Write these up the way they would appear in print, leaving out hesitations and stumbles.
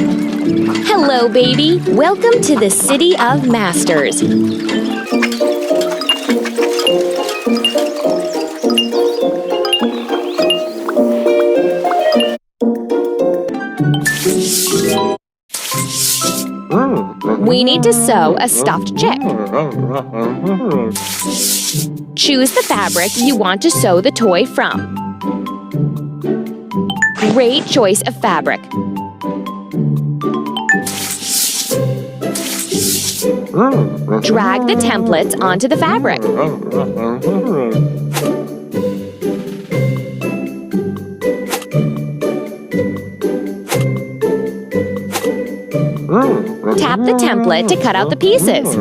Hello, baby. Welcome to the City of Masters. We need to sew a stuffed chick. Choose the fabric you want to sew the toy from. Great choice of fabric. Drag the templates onto the fabric. Tap the template to cut out the pieces.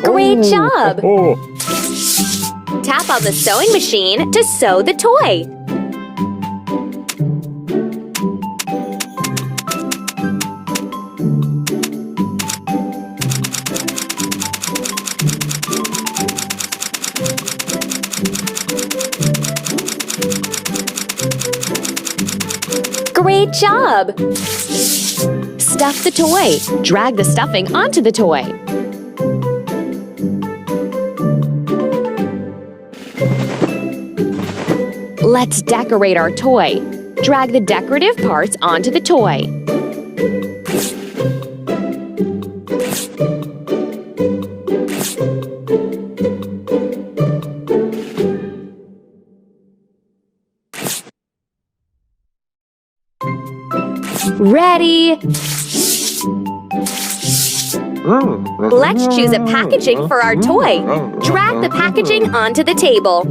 Great job! Tap on the sewing machine to sew the toy. Great job! Stuff the toy. Drag the stuffing onto the toy. Let's decorate our toy. Drag the decorative parts onto the toy. Ready! Let's choose a packaging for our toy. Drag the packaging onto the table.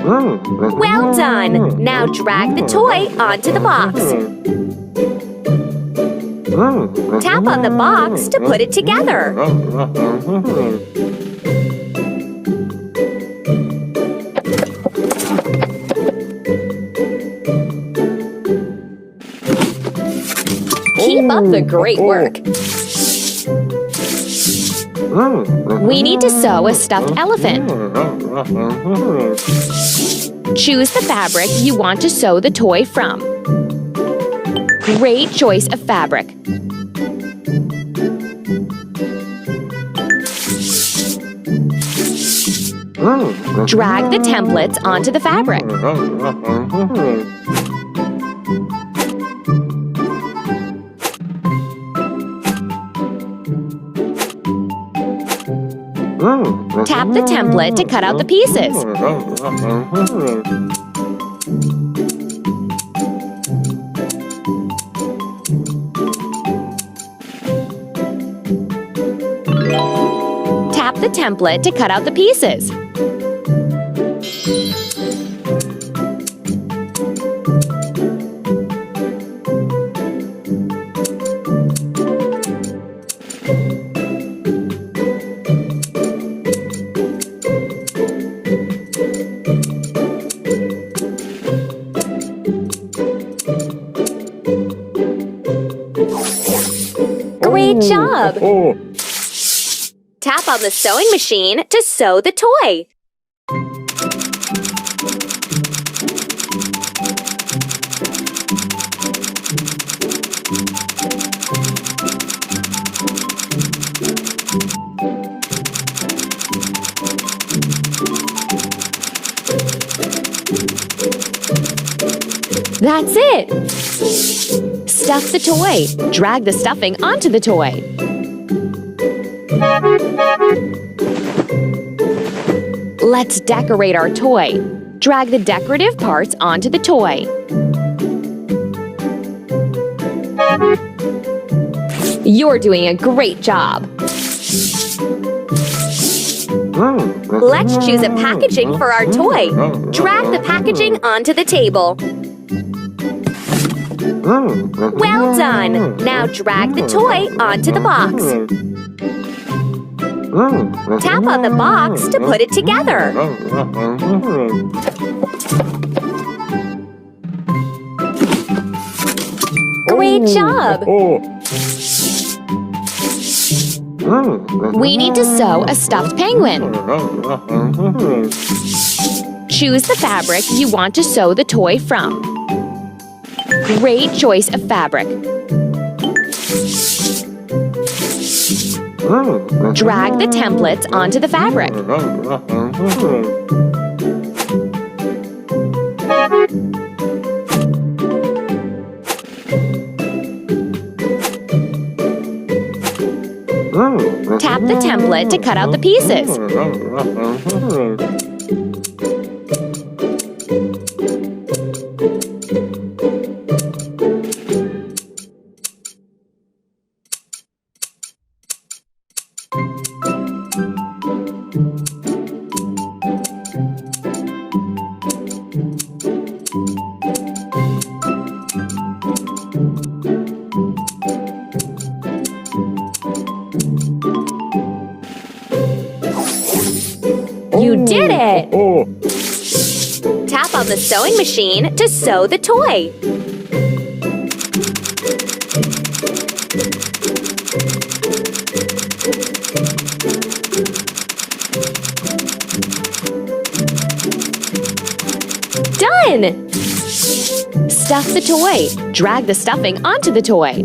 Well done! Now drag the toy onto the box. Tap on the box to put it together. Keep up the great work. We need to sew a stuffed elephant. Choose the fabric you want to sew the toy from. Great choice of fabric. Drag the templates onto the fabric. Tap the template to cut out the pieces. Tap the template to cut out the pieces. Great job! Tap on the sewing machine to sew the toy. That's it! Stuff the toy. Drag the stuffing onto the toy. Let's decorate our toy. Drag the decorative parts onto the toy. You're doing a great job. Let's choose a packaging for our toy. Drag the packaging onto the table. Well done! Now drag the toy onto the box. Tap on the box to put it together. Great job! We need to sew a stuffed penguin. Choose the fabric you want to sew the toy from. Great choice of fabric. Drag the templates onto the fabric. Tap the template to cut out the pieces. You did it! Tap on the sewing machine to sew the toy. Done! Stuff the toy. Drag the stuffing onto the toy.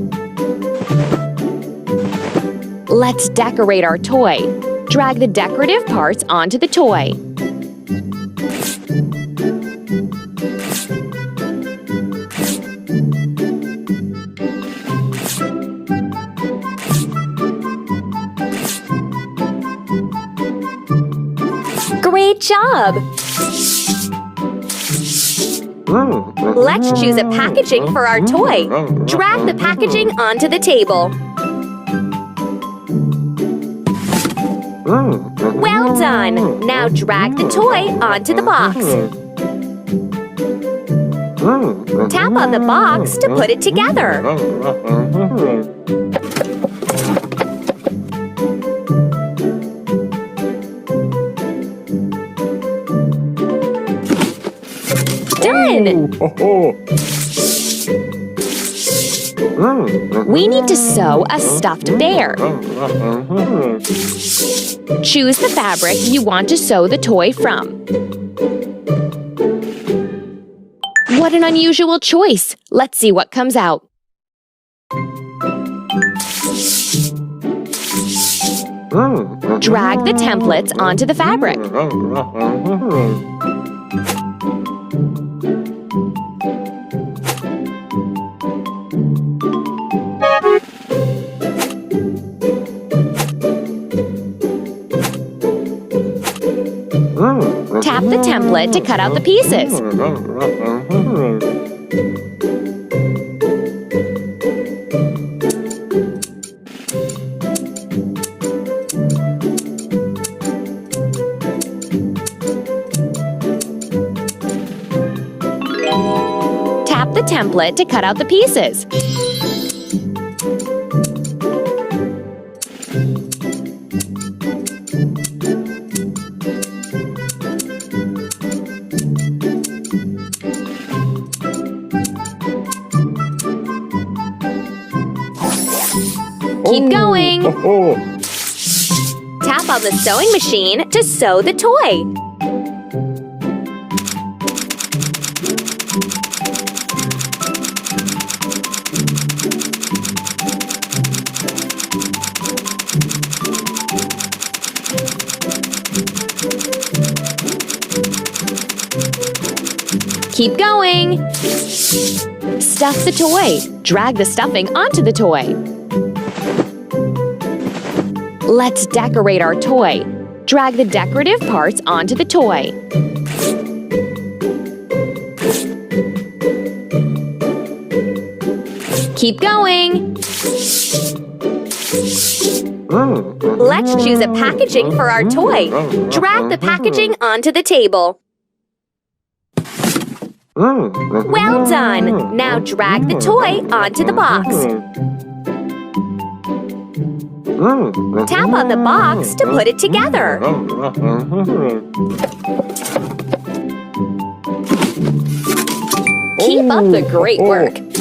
Let's decorate our toy. Drag the decorative parts onto the toy. Great job! Let's choose a packaging for our toy. Drag the packaging onto the table. Well done! Now drag the toy onto the box. Tap on the box to put it together. Done! We need to sew a stuffed bear. Choose the fabric you want to sew the toy from. What an unusual choice! Let's see what comes out. Drag the templates onto the fabric. Tap the template to cut out the pieces. Tap the template to cut out the pieces. Keep going! Tap on the sewing machine to sew the toy. Keep going! Stuff the toy. Drag the stuffing onto the toy. Let's decorate our toy. Drag the decorative parts onto the toy. Keep going! Let's choose a packaging for our toy. Drag the packaging onto the table. Well done! Now drag the toy onto the box. Tap on the box to put it together. Keep up the great work.